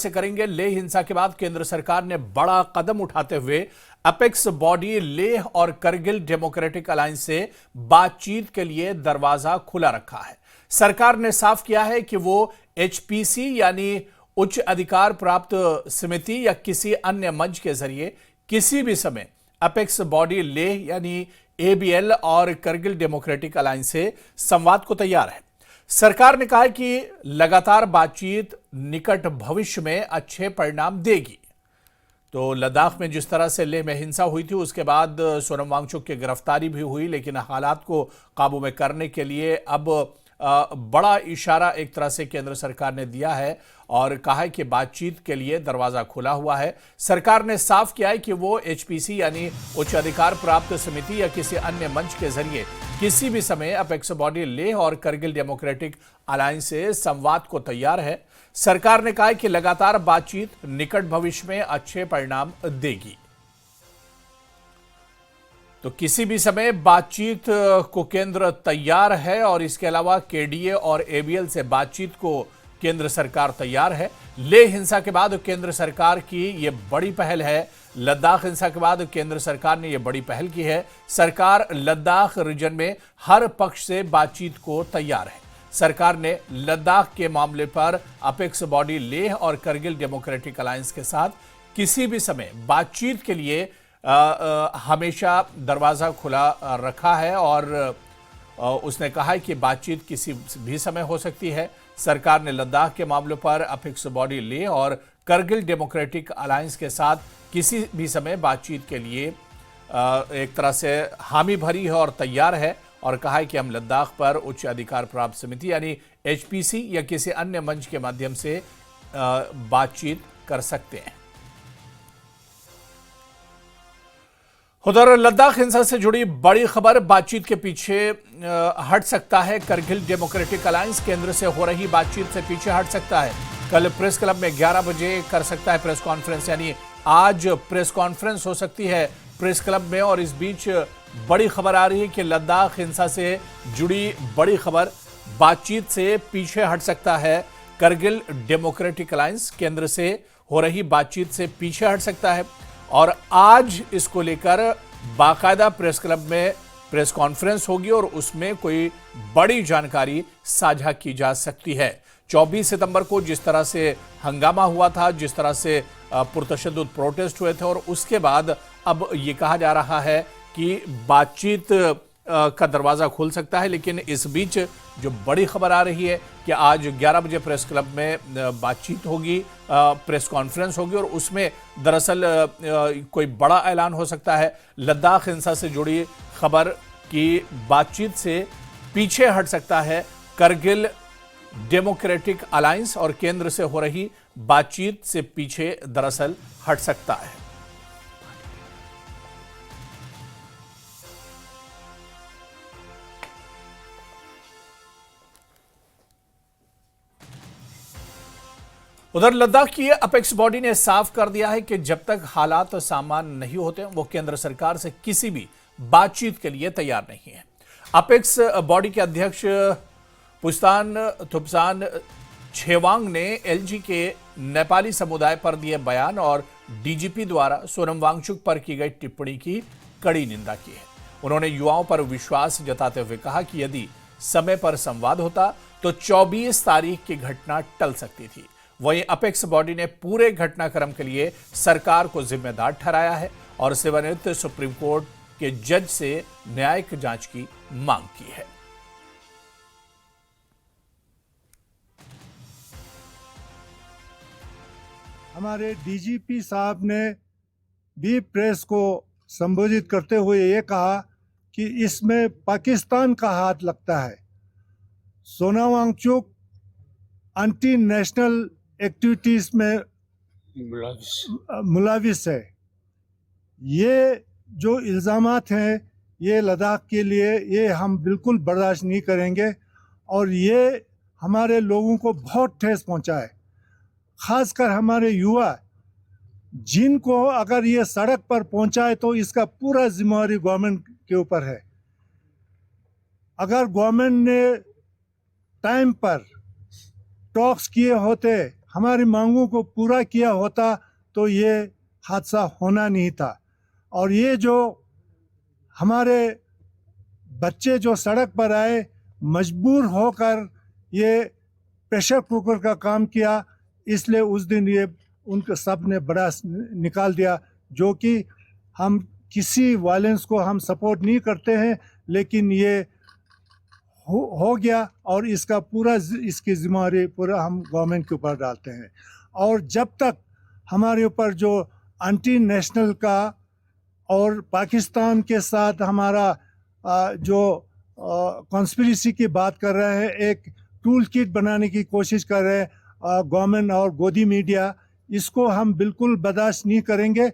से करेंगे। लेह हिंसा के बाद केंद्र सरकार ने बड़ा कदम उठाते हुए अपेक्स बॉडी लेह और करगिल डेमोक्रेटिक अलायंस से बातचीत के लिए दरवाजा खुला रखा है। सरकार ने साफ किया है कि वो एचपीसी यानी उच्च अधिकार प्राप्त समिति या किसी अन्य मंच के जरिए किसी भी समय अपेक्स बॉडी लेह यानी एबीएल और करगिल डेमोक्रेटिक अलायंस से संवाद को तैयार है। सरकार ने कहा है कि लगातार बातचीत निकट भविष्य में अच्छे परिणाम देगी। तो लद्दाख में जिस तरह से लेह में हिंसा हुई थी उसके बाद सोनम वांगचुक की गिरफ्तारी भी हुई, लेकिन हालात को काबू में करने के लिए अब बड़ा इशारा एक तरह से केंद्र सरकार ने दिया है और कहा है कि बातचीत के लिए दरवाजा खुला हुआ है। सरकार ने साफ किया है कि वो एचपीसी यानी उच्च अधिकार प्राप्त समिति या किसी अन्य मंच के जरिए किसी भी समय अपेक्स बॉडी लेह और करगिल डेमोक्रेटिक अलायंस से संवाद को तैयार है। सरकार ने कहा है कि लगातार बातचीत निकट भविष्य में अच्छे परिणाम देगी। तो किसी भी समय बातचीत को केंद्र तैयार है और इसके अलावा केडीए और एबीएल से बातचीत को केंद्र सरकार तैयार है। लेह हिंसा के बाद केंद्र सरकार की यह बड़ी पहल है। लद्दाख हिंसा के बाद केंद्र सरकार ने यह बड़ी पहल की है। सरकार लद्दाख रीजन में हर पक्ष से बातचीत को तैयार है। सरकार ने लद्दाख के मामले पर अपेक्स बॉडी लेह और करगिल डेमोक्रेटिक अलायंस के साथ किसी भी समय बातचीत के लिए हमेशा दरवाजा खुला रखा है और उसने कहा है कि बातचीत किसी भी समय हो सकती है। सरकार ने लद्दाख के मामले पर अपेक्स बॉडी लेह और करगिल डेमोक्रेटिक अलायंस के साथ किसी भी समय बातचीत के लिए एक तरह से हामी भरी है और तैयार है और कहा है कि हम लद्दाख पर उच्च अधिकार प्राप्त समिति यानी एचपीसी या किसी अन्य मंच के माध्यम से बातचीत कर सकते हैं। उधर लद्दाख हिंसा से जुड़ी बड़ी खबर, बातचीत के पीछे हट सकता है करगिल डेमोक्रेटिक अलायंस। केंद्र से हो रही बातचीत से पीछे हट सकता है। कल प्रेस क्लब में 11 बजे कर सकता है प्रेस कॉन्फ्रेंस, यानी आज प्रेस कॉन्फ्रेंस हो सकती है प्रेस क्लब में। और इस बीच बड़ी खबर आ रही है कि लद्दाख हिंसा से जुड़ी बड़ी खबर, बातचीत से पीछे हट सकता है करगिल डेमोक्रेटिक अलायंस। केंद्र से हो रही बातचीत से पीछे हट सकता है और आज इसको लेकर बाकायदा प्रेस क्लब में प्रेस कॉन्फ्रेंस होगी और उसमें कोई बड़ी जानकारी साझा की जा सकती है। 24 सितंबर को जिस तरह से हंगामा हुआ था, जिस तरह से पुरतशद्दुद प्रोटेस्ट हुए थे और उसके बाद अब ये कहा जा रहा है कि बातचीत का दरवाजा खुल सकता है। लेकिन इस बीच जो बड़ी खबर आ रही है कि आज 11 बजे प्रेस क्लब में बातचीत होगी, प्रेस कॉन्फ्रेंस होगी और उसमें दरअसल कोई बड़ा ऐलान हो सकता है। लद्दाख हिंसा से जुड़ी खबर की बातचीत से पीछे हट सकता है करगिल डेमोक्रेटिक अलायंस और केंद्र से हो रही बातचीत से पीछे दरअसल हट सकता है। उधर लद्दाख की अपेक्स बॉडी ने साफ कर दिया है कि जब तक हालात सामान्य नहीं होते वो केंद्र सरकार से किसी भी बातचीत के लिए तैयार नहीं है। अपेक्स बॉडी के अध्यक्ष पुस्तान थुप्सान छेवांग ने एलजी के नेपाली समुदाय पर दिए बयान और डीजीपी द्वारा सोनम वांगचुक पर की गई टिप्पणी की कड़ी निंदा की है। उन्होंने युवाओं पर विश्वास जताते हुए कहा कि यदि समय पर संवाद होता तो 24 तारीख की घटना टल सकती थी। वहीं अपेक्स बॉडी ने पूरे घटनाक्रम के लिए सरकार को जिम्मेदार ठहराया है और सेवानिवृत्त सुप्रीम कोर्ट के जज से न्यायिक जांच की मांग की है। हमारे डीजीपी साहब ने भी प्रेस को संबोधित करते हुए ये कहा कि इसमें पाकिस्तान का हाथ लगता है। Sonam Wangchuk anti national activities में मुलविस है। ये जो इल्ज़ामात हैं ये लद्दाख के लिए ये हम बिल्कुल बर्दाश्त नहीं करेंगे और ये हमारे लोगों को बहुत ठेस पहुंचा है। खासकर हमारे युवा जिनको अगर ये सड़क पर पहुंचाए तो इसका पूरा जिम्मेवारी गवर्नमेंट के ऊपर है। अगर गवर्नमेंट ने टाइम पर टॉक्स किए होते हमारी मांगों को पूरा किया होता तो ये हादसा होना नहीं था। और ये जो हमारे बच्चे जो सड़क पर आए, मजबूर होकर ये प्रेशर कुकर का काम किया, इसलिए उस दिन ये उनके सब ने बड़ा निकाल दिया। जो कि हम किसी वायलेंस को हम सपोर्ट नहीं करते हैं, लेकिन ये हो गया और इसकी जिम्मेदारी पूरा हम गवर्नमेंट के ऊपर डालते हैं। और जब तक हमारे ऊपर जो एंटी नेशनल का और पाकिस्तान के साथ हमारा जो कॉन्स्पिरेसी की बात कर रहे हैं, एक टूल किट बनाने की कोशिश कर रहे हैं गवर्नमेंट और गोदी मीडिया, इसको हम बिल्कुल बर्दाश्त नहीं करेंगे।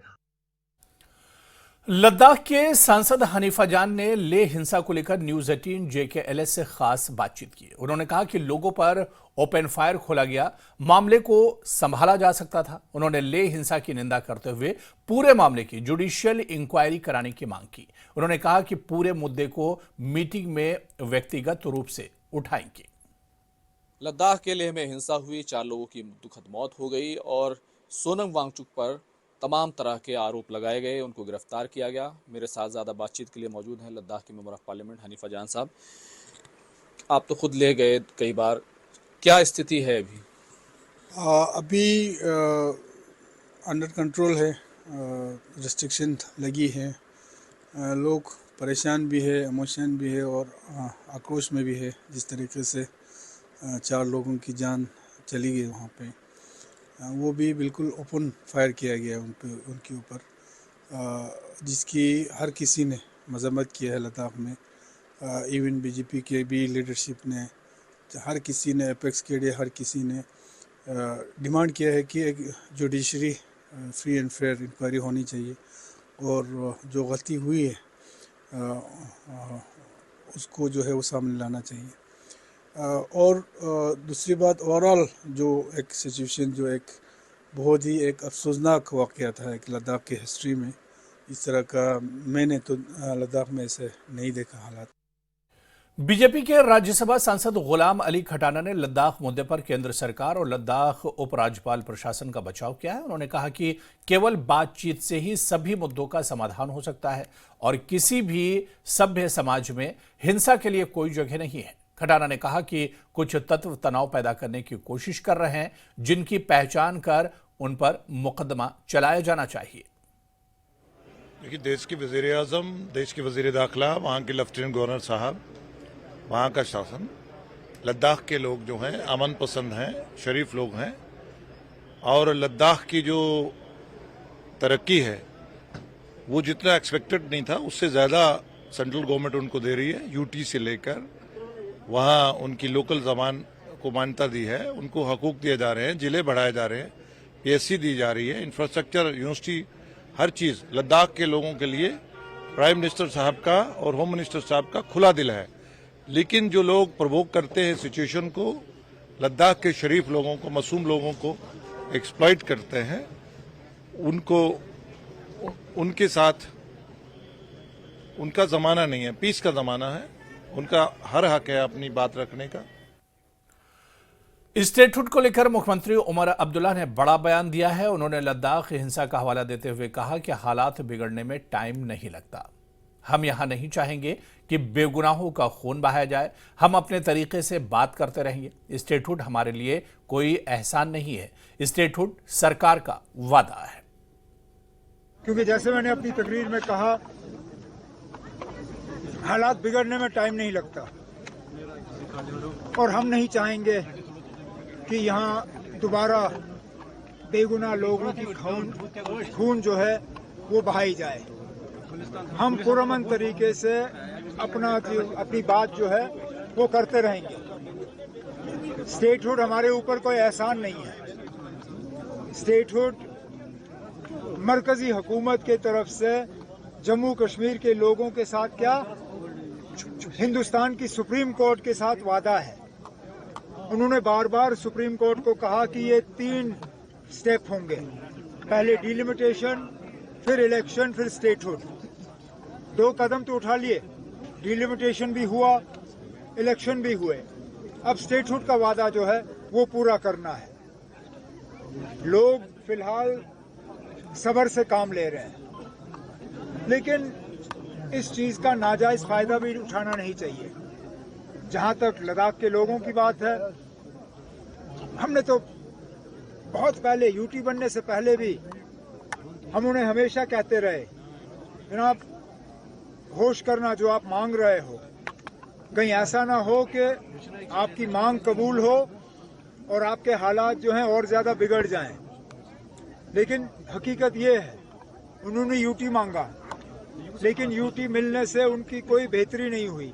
लद्दाख के सांसद हनीफा जान ने लेह हिंसा को लेकर न्यूज 18 JKLS से खास बातचीत की। उन्होंने कहा कि लोगों पर ओपन फायर खोला गया, मामले को संभाला जा सकता था। उन्होंने लेह हिंसा की निंदा करते हुए पूरे मामले की जुडिशियल इंक्वायरी कराने की मांग की। उन्होंने कहा कि पूरे मुद्दे को मीटिंग में व्यक्तिगत रूप से उठाएंगे। लद्दाख के लेह में हिंसा हुई, 4 लोगों की दुखद मौत हो गई और सोनम वांगचुक पर तमाम तरह के आरोप लगाए गए, उनको गिरफ्तार किया गया। मेरे साथ ज़्यादा बातचीत के लिए मौजूद हैं लद्दाख के मेंबर ऑफ पार्लियामेंट हनीफा जान साहब। आप तो खुद ले गए कई बार, क्या स्थिति है अभी? अभी अंडर कंट्रोल है, रिस्ट्रिक्शन लगी है, लोग परेशान भी है, इमोशन भी है और आक्रोश में भी है। जिस तरीके से 4 लोगों की जान चली गई वहाँ पे, वो भी बिल्कुल ओपन फायर किया गया उनके ऊपर, जिसकी हर किसी ने मजम्मत किया है लद्दाख में। इवन BJP के भी लीडरशिप ने, हर किसी ने, एपेक्स के लिए हर किसी ने डिमांड किया है कि एक judiciary free and fair inquiry होनी चाहिए और जो गलती हुई है उसको जो है वो सामने लाना चाहिए। और दूसरी बात, ओवरऑल जो एक सिचुएशन, जो एक बहुत ही एक अफसोसनाक वाक़या था एक लद्दाख की हिस्ट्री में, इस तरह का मैंने तो लद्दाख में ऐसे नहीं देखा हालात। बीजेपी के राज्यसभा सांसद गुलाम अली खटाना ने लद्दाख मुद्दे पर केंद्र सरकार और लद्दाख उपराज्यपाल प्रशासन का बचाव किया है। उन्होंने कहा कि केवल बातचीत से ही सभी मुद्दों का समाधान हो सकता है और किसी भी सभ्य समाज में हिंसा के लिए कोई जगह नहीं है। खटाना ने कहा कि कुछ तत्व तनाव पैदा करने की कोशिश कर रहे हैं, जिनकी पहचान कर उन पर मुकदमा चलाया जाना चाहिए। देखिए, देश के वज़ीर-ए-आज़म, देश के वज़ीर दाखिला, वहाँ के लेफ्टिनेंट गवर्नर साहब, वहाँ का शासन, लद्दाख के लोग जो हैं अमन पसंद हैं, शरीफ लोग हैं और लद्दाख की जो तरक्की है वो जितना एक्सपेक्टेड नहीं था उससे ज़्यादा सेंट्रल गवर्नमेंट उनको दे रही है। यूटी से लेकर वहाँ उनकी लोकल ज़बान को मान्यता दी है, उनको हकूक़ दिए जा रहे हैं, जिले बढ़ाए जा रहे हैं, PSC दी जा रही है, इंफ्रास्ट्रक्चर, यूनिवर्सिटी, हर चीज़ लद्दाख के लोगों के लिए प्राइम मिनिस्टर साहब का और होम मिनिस्टर साहब का खुला दिल है। लेकिन जो लोग प्रवोक करते हैं सिचुएशन को, लद्दाख के शरीफ लोगों को, मासूम लोगों को एक्सप्लॉइट करते हैं, उनको उनके साथ उनका ज़माना नहीं है, पीस का ज़माना है, उनका हर हक है अपनी बात रखने का। स्टेटहुड को लेकर मुख्यमंत्री उमर अब्दुल्ला ने बड़ा बयान दिया है। उन्होंने लद्दाख हिंसा का हवाला देते हुए कहा कि हालात बिगड़ने में टाइम नहीं लगता। हम यहां नहीं चाहेंगे कि बेगुनाहों का खून बहाया जाए। हम अपने तरीके से बात करते रहेंगे। स्टेटहुड हमारे लिए कोई एहसान नहीं है, स्टेटहुड सरकार का वादा है। क्योंकि जैसे मैंने अपनी तकरीर में कहा, हालात बिगड़ने में टाइम नहीं लगता और हम नहीं चाहेंगे कि यहाँ दोबारा बेगुनाह लोगों की खून जो है वो बहाई जाए। हम पुरअमन तरीके से अपनी बात जो है वो करते रहेंगे। स्टेटहुड हमारे ऊपर कोई एहसान नहीं है। स्टेटहुड मरकजी हुकूमत के तरफ से जम्मू कश्मीर के लोगों के साथ क्या, हिंदुस्तान की सुप्रीम कोर्ट के साथ वादा है। उन्होंने बार बार सुप्रीम कोर्ट को कहा कि ये 3 स्टेप होंगे, पहले डिलिमिटेशन, फिर इलेक्शन, फिर स्टेटहुड। 2 कदम तो उठा लिए, डिलिमिटेशन भी हुआ, इलेक्शन भी हुए। अब स्टेटहुड का वादा जो है वो पूरा करना है। लोग फिलहाल सब्र से काम ले रहे हैं, लेकिन इस चीज का नाजायज फायदा भी उठाना नहीं चाहिए। जहां तक लद्दाख के लोगों की बात है, हमने तो बहुत पहले यूटी बनने से पहले भी हम उन्हें हमेशा कहते रहे, जनाब होश करना जो आप मांग रहे हो, कहीं ऐसा ना हो कि आपकी मांग कबूल हो और आपके हालात जो हैं और ज्यादा बिगड़ जाएं। लेकिन हकीकत ये है, उन्होंने यूटी मांगा, लेकिन यूटी मिलने से उनकी कोई बेहतरी नहीं हुई,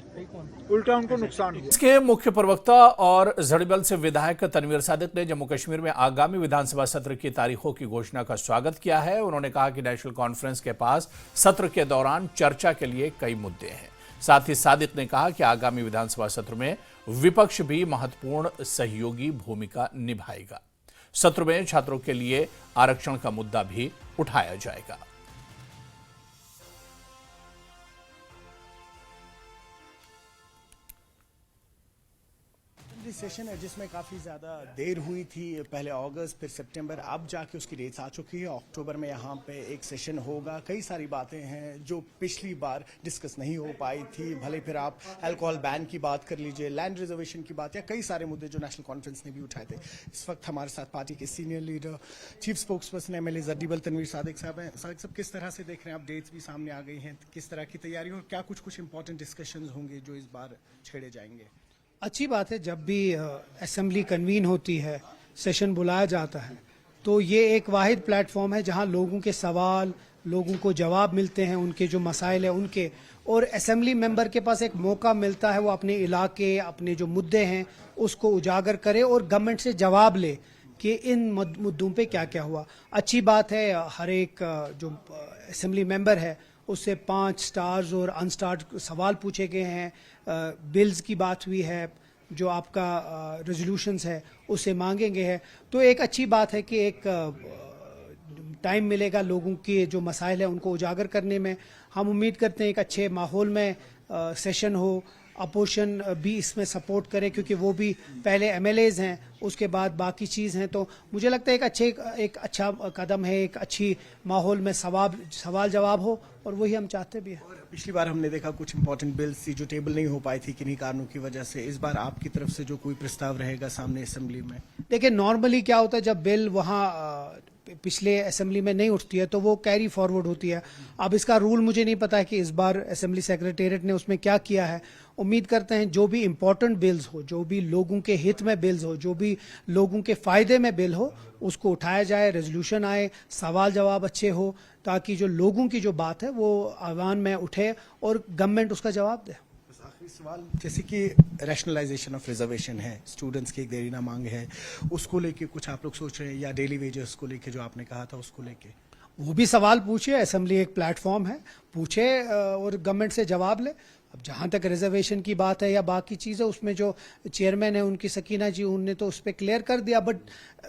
उल्टा उनको नुकसान हुआ। इसके मुख्य प्रवक्ता और जड़ीबल से विधायक तनवीर सादिक ने जम्मू कश्मीर में आगामी विधानसभा सत्र की तारीखों की घोषणा का स्वागत किया है। उन्होंने कहा कि नेशनल कॉन्फ्रेंस के पास सत्र के दौरान चर्चा के लिए कई मुद्दे हैं। साथ ही सादिक ने कहा कि आगामी विधानसभा सत्र में विपक्ष भी महत्वपूर्ण सहयोगी भूमिका निभाएगा। सत्र में छात्रों के लिए आरक्षण का मुद्दा भी उठाया जाएगा। सेशन है जिसमें काफ़ी ज़्यादा देर हुई थी, पहले अगस्त फिर सितंबर, अब जाके उसकी डेट्स आ चुकी है। अक्टूबर में यहाँ पे एक सेशन होगा। कई सारी बातें हैं जो पिछली बार डिस्कस नहीं हो पाई थी, भले फिर आप अल्कोहल बैन की बात कर लीजिए, लैंड रिजर्वेशन की बात, या कई सारे मुद्दे जो नेशनल कॉन्फ्रेंस ने भी उठाए थे। इस वक्त हमारे साथ पार्टी के senior leader chief spokesperson MLA Zadibal Tanvir Sadiq साहब हैं। सादिक साहब, किस तरह से देख रहे हैं आप? डेट्स भी सामने आ गई हैं, किस तरह की तैयारी हो, क्या कुछ इंपॉर्टेंट डिस्कशंस होंगे जो इस बार छेड़े जाएंगे? अच्छी बात है, जब भी असेंबली कन्वीन होती है, सेशन बुलाया जाता है, तो ये एक वाहिद प्लेटफॉर्म है जहां लोगों के सवाल, लोगों को जवाब मिलते हैं, उनके जो मसाइल हैं उनके, और असेंबली मेंबर के पास एक मौका मिलता है वो अपने इलाके, अपने जो मुद्दे हैं उसको उजागर करे और गवर्नमेंट से जवाब ले कि इन मुद्दों पे क्या क्या हुआ। अच्छी बात है, हर एक जो असेंबली मेंबर है उससे 5 स्टार्स और अनस्टार्ड सवाल पूछे गए हैं। बिल्स की बात हुई है, जो आपका रेजोल्यूशंस है उसे मांगेंगे हैं। तो एक अच्छी बात है कि एक टाइम मिलेगा लोगों के जो मसाइल है उनको उजागर करने में। हम उम्मीद करते हैं एक अच्छे माहौल में सेशन हो, अपोजिशन भी इसमें सपोर्ट करे, क्योंकि वो भी पहले MLAs हैं, उसके बाद बाकी चीज़ हैं। तो मुझे लगता है एक अच्छा कदम है, एक अच्छी माहौल में सवाल जवाब हो, और वही हम चाहते भी हैं। पिछली बार हमने देखा कुछ इंपॉर्टेंट बिल्स थी जो टेबल नहीं हो पाई थी किन्हीं कारणों की वजह से। इस बार आपकी तरफ से जो कोई प्रस्ताव रहेगा सामने असेंबली में? देखिए, नॉर्मली क्या होता है, जब बिल वहाँ पिछले असेंबली में नहीं उठती है तो वो कैरी फॉरवर्ड होती है। अब इसका रूल मुझे नहीं पता है कि इस बार असेंबली सेक्रेटेरिएट ने उसमें क्या किया है। उम्मीद करते हैं जो भी इंपॉर्टेंट बिल्स हो, जो भी लोगों के हित में बिल्स हो, जो भी लोगों के फायदे में बिल हो, उसको उठाया जाए, रेजोल्यूशन आए, सवाल जवाब अच्छे हो, ताकि जो लोगों की जो बात है वो आवाम में उठे और गवर्नमेंट उसका जवाब दे। आखिरी सवाल, जैसे कि रैशनलाइजेशन ऑफ रिजर्वेशन है, स्टूडेंट्स की एक देरीना मांग है, उसको लेके कुछ आप लोग सोच रहे हैं, या डेली वेजेस को लेके जो आपने कहा था उसको लेके? वो भी सवाल पूछे, असेंबली एक प्लेटफॉर्म है, पूछे और गवर्नमेंट से जवाब ले। अब जहाँ तक रिजर्वेशन की बात है या बाकी चीज़ है, उसमें जो चेयरमैन है उनकी सकीना जी, उनने तो उस पर क्लियर कर दिया। बट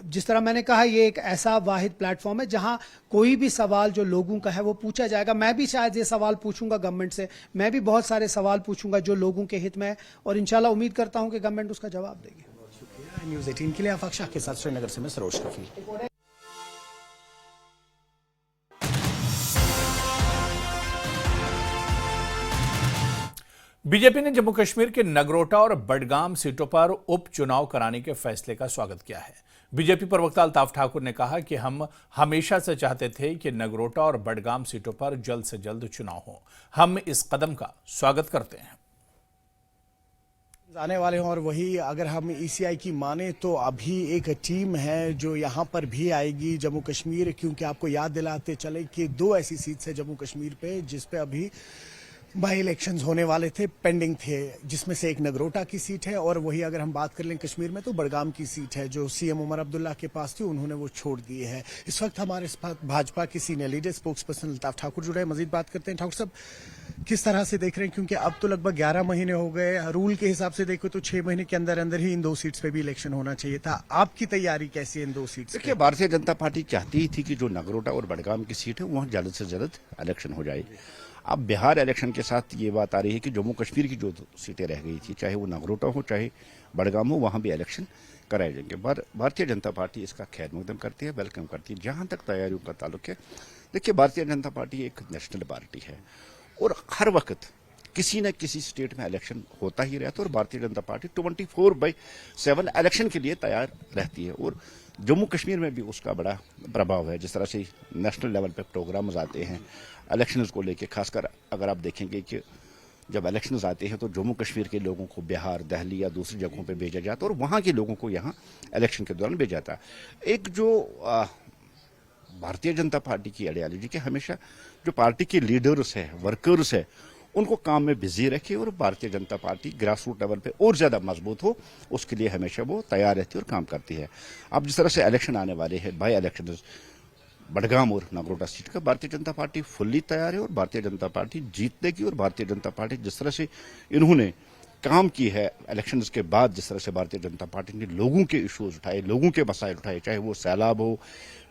जिस तरह मैंने कहा, ये एक ऐसा वाहिद प्लेटफॉर्म है जहाँ कोई भी सवाल जो लोगों का है वो पूछा जाएगा। मैं भी शायद ये सवाल पूछूंगा गवर्नमेंट से, मैं भी बहुत सारे सवाल पूछूंगा जो लोगों के हित में है, और इंशाल्लाह उम्मीद करता हूँ कि गवर्नमेंट उसका जवाब देगी। शुक्रिया। न्यूज़ 18 के लिए आफाक शाह के साथ श्रीनगर से मैं सरोज कफील। बीजेपी ने जम्मू कश्मीर के नगरोटा और बडगाम सीटों पर उपचुनाव कराने के फैसले का स्वागत किया है। बीजेपी प्रवक्ता अल्ताफ ठाकुर ने कहा कि हम हमेशा से चाहते थे कि नगरोटा और बडगाम सीटों पर जल्द से जल्द चुनाव हो। हम इस कदम का स्वागत करते हैं। आने वाले हैं, और वही अगर हम ECI की माने तो अभी एक टीम है जो यहाँ पर भी आएगी जम्मू कश्मीर, क्योंकि आपको याद दिलाते चले कि 2 ऐसी सीट्स है जम्मू कश्मीर पे जिस पे अभी बाई इलेक्शंस होने वाले थे, पेंडिंग थे, जिसमें से एक नगरोटा की सीट है, और वही अगर हम बात कर लें कश्मीर में तो बडगाम की सीट है जो CM उमर अब्दुल्ला के पास थी, उन्होंने वो छोड़ दी है। इस वक्त हमारे भाजपा के senior leader spokes person Altaf Thakur जुड़े हैं, मजीद बात करते हैं। ठाकुर साहब, किस तरह से देख रहे हैं, क्योंकि अब तो लगभग 11 महीने हो गए, रूल के हिसाब से देखो तो 6 महीने के अंदर अंदर ही इन 2 सीट्स पे भी इलेक्शन होना चाहिए था। आपकी तैयारी कैसी है इन 2 सीट्स? देखिए, भारतीय जनता पार्टी चाहती ही थी कि जो नगरोटा और बडगाम की सीट है वहाँ जल्द से जल्द इलेक्शन हो जाए। अब बिहार इलेक्शन के साथ ये बात आ रही है कि जम्मू कश्मीर की जो सीटें रह गई थी, चाहे वो नगरोटा हो चाहे बडगाम हो, वहाँ भी इलेक्शन कराए जाएंगे। भारतीय जनता पार्टी इसका खैर मकदम करती है, वेलकम करती है। जहां तक तैयारियों का ताल्लुक है, देखिए भारतीय जनता पार्टी एक नेशनल पार्टी है और हर वक्त किसी न किसी स्टेट में इलेक्शन होता ही रहता है और भारतीय जनता पार्टी 24/7 इलेक्शन के लिए तैयार रहती है। और जम्मू कश्मीर में भी उसका बड़ा प्रभाव है। जिस तरह से नेशनल लेवल पे प्रोग्राम्स आते हैं इलेक्शंस को लेके, खासकर अगर आप देखेंगे कि जब इलेक्शंस आते हैं तो जम्मू कश्मीर के लोगों को बिहार, दिल्ली या दूसरी जगहों पे भेजा जाता है और वहाँ के लोगों को यहाँ इलेक्शन के दौरान भेजा जाता है। एक जो भारतीय जनता पार्टी की आइडियोलॉजी के हमेशा जो पार्टी के लीडर्स है, वर्कर्स है, उनको काम में बिजी रखे और Bharatiya Janata party grass root level पे और ज्यादा मजबूत हो, उसके लिए हमेशा वो तैयार रहती है और काम करती है। अब जिस तरह से इलेक्शन आने वाले हैं, बाई इलेक्शन बडगाम और नगरोटा सीट का, भारतीय जनता पार्टी फुल्ली तैयार है और भारतीय जनता पार्टी जीतने और भारतीय जनता पार्टी जिस तरह से इन्होंने काम की है इलेक्शंस के बाद, जिस तरह से भारतीय जनता पार्टी ने लोगों के इश्यूज उठाए, लोगों के मसाइल उठाए, चाहे वो सैलाब हो,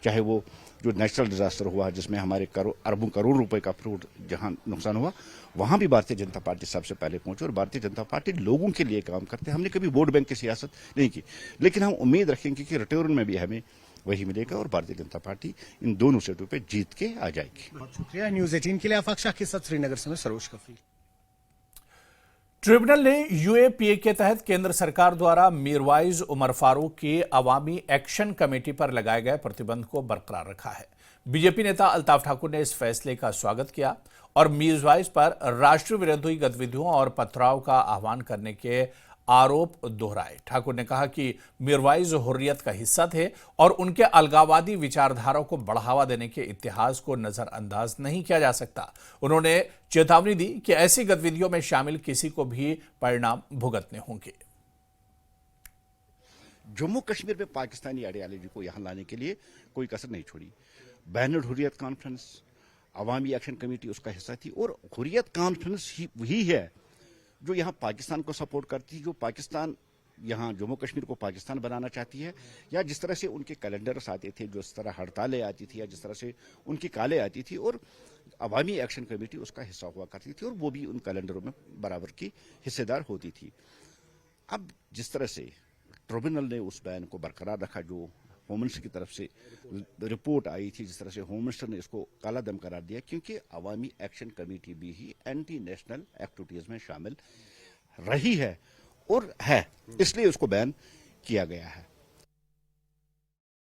चाहे वो जो नेचुरल डिजास्टर हुआ जिसमें हमारे अरबों करोड़ रुपए का फ्रूट जहां नुकसान हुआ, वहां भी भारतीय जनता पार्टी सबसे पहले पहुंची और भारतीय जनता पार्टी लोगों के लिए काम करते हैं। हमने कभी वोट बैंक की सियासत नहीं की, लेकिन हम उम्मीद रखेंगे कि रिटर्न में भी हमें वही मिलेगा और भारतीय जनता पार्टी इन दोनों सीटों पे जीत के आ जाएगी। बहुत शुक्रिया। न्यूज 18 के लिए आफाक शाह के साथ श्रीनगर से मैं सरोज कफरी। ट्रिब्यूनल ने यूएपीए के तहत केंद्र सरकार द्वारा मीरवाइज उमर फारूक की अवामी एक्शन कमेटी पर लगाए गए प्रतिबंध को बरकरार रखा है। बीजेपी नेता अल्ताफ ठाकुर ने इस फैसले का स्वागत किया और मीरवाइज पर राष्ट्र विरोधी गतिविधियों और पथराव का आह्वान करने के आरोप दोहराए। ठाकुर ने कहा कि मीरवाइज हुर्रियत का हिस्सा थे और उनके अलगाववादी विचारधारा को बढ़ावा देने के इतिहास को नजरअंदाज नहीं किया जा सकता। उन्होंने चेतावनी दी कि ऐसी गतिविधियों में शामिल किसी को भी परिणाम भुगतने होंगे। जम्मू कश्मीर में पाकिस्तानी आइडियोलॉजी को यहां लाने के लिए कोई कसर नहीं छोड़ी। बैनर हुर्रियत कॉन्फ्रेंस, अवामी एक्शन कमेटी उसका हिस्सा थी और हुर्रियत कॉन्फ्रेंस ही वही है जो यहाँ पाकिस्तान को सपोर्ट करती है, जो पाकिस्तान यहाँ जम्मू कश्मीर को पाकिस्तान बनाना चाहती है, या जिस तरह से उनके कैलेंडर्स आते थे, जिस तरह हड़तालें आती थी या जिस तरह से उनकी कालें आती थी, और अवामी एक्शन कमेटी उसका हिस्सा हुआ करती थी और वो भी उन कैलेंडरों में बराबर की हिस्सेदार होती थी। अब जिस तरह से ट्रिब्यूनल ने उस बैन को बरकरार रखा, जो होम मिनिस्टर की तरफ से रिपोर्ट आई थी, जिस तरह से होम मिनिस्टर ने इसको काला दम करार दिया, क्योंकि अवामी एक्शन कमेटी भी ही एंटी नेशनल एक्टिविटीज में शामिल रही है और है, इसलिए उसको बैन किया गया है।